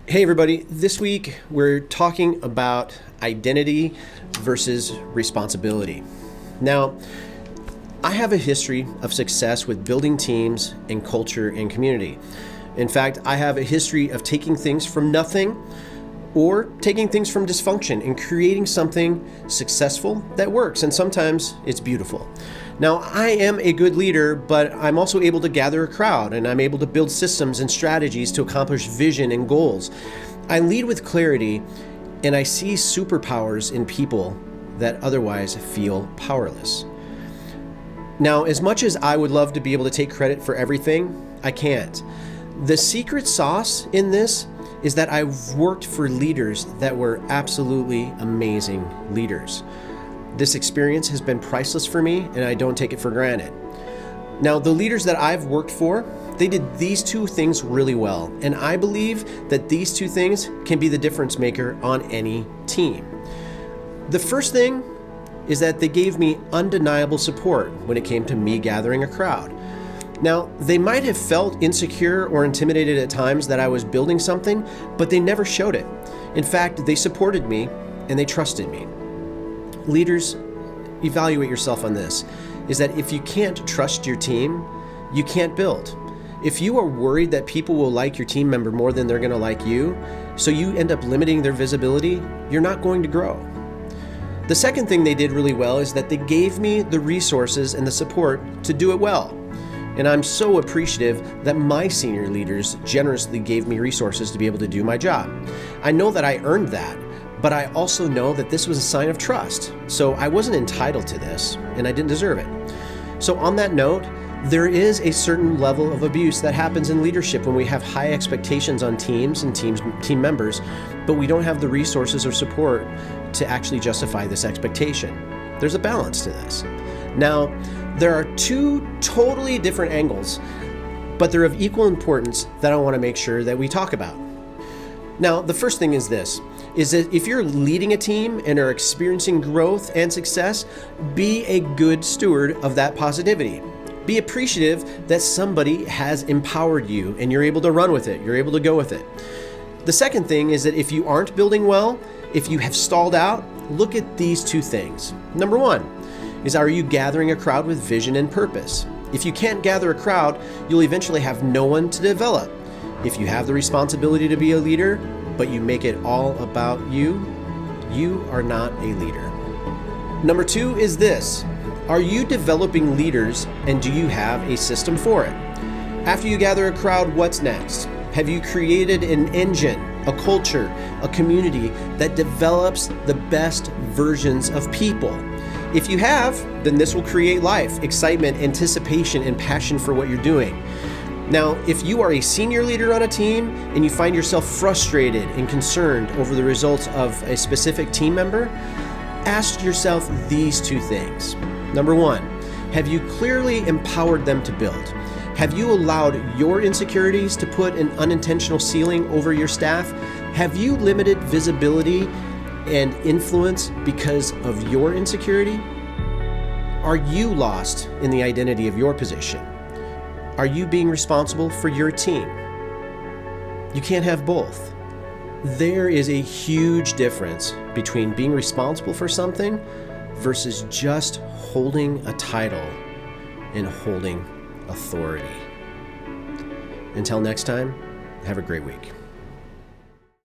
Hey, everybody. This week we're talking about identity versus responsibility. Now, I have a history of success with building teams and culture and community. In fact, I have a history of taking things from nothing or taking things from dysfunction and creating something successful that works. And sometimes it's beautiful. Now, I am a good leader, but I'm also able to gather a crowd and I'm able to build systems and strategies to accomplish vision and goals. I lead with clarity and I see superpowers in people that otherwise feel powerless. Now, as much as I would love to be able to take credit for everything, I can't. The secret sauce in this is that I've worked for leaders that were absolutely amazing leaders. This experience has been priceless for me, and I don't take it for granted. Now, the leaders that I've worked for, they did these two things really well, and I believe that these two things can be the difference maker on any team. The first thing is that they gave me undeniable support when it came to me gathering a crowd. Now, they might have felt insecure or intimidated at times that I was building something, but they never showed it. In fact, they supported me and they trusted me. Leaders, evaluate yourself on this, is that if you can't trust your team, you can't build. If you are worried that people will like your team member more than they're going to like you, so you end up limiting their visibility, you're not going to grow. The second thing they did really well is that they gave me the resources and the support to do it well. And I'm so appreciative that my senior leaders generously gave me resources to be able to do my job. I know that I earned that, but I also know that this was a sign of trust. So I wasn't entitled to this, and I didn't deserve it. So on that note, there is a certain level of abuse that happens in leadership when we have high expectations on teams and team members, but we don't have the resources or support to actually justify this expectation. There's a balance to this. Now, there are two totally different angles, but they're of equal importance that I want to make sure that we talk about. Now, the first thing is this, is that if you're leading a team and are experiencing growth and success, be a good steward of that positivity. Be appreciative that somebody has empowered you and you're able to run with it, you're able to go with it. The second thing is that if you aren't building well, if you have stalled out, look at these two things. Number one is, are you gathering a crowd with vision and purpose? If you can't gather a crowd, you'll eventually have no one to develop. If you have the responsibility to be a leader, but you make it all about you, you are not a leader. Number two is this. Are you developing leaders and do you have a system for it? After you gather a crowd, what's next? Have you created an engine, a culture, a community that develops the best versions of people? If you have, then this will create life, excitement, anticipation, and passion for what you're doing. Now, if you are a senior leader on a team and you find yourself frustrated and concerned over the results of a specific team member, ask yourself these two things. Number one, have you clearly empowered them to build? Have you allowed your insecurities to put an unintentional ceiling over your staff? Have you limited visibility and influence because of your insecurity? Are you lost in the identity of your position? Are you being responsible for your team? You can't have both. There is a huge difference between being responsible for something versus just holding a title and holding authority. Until next time, have a great week.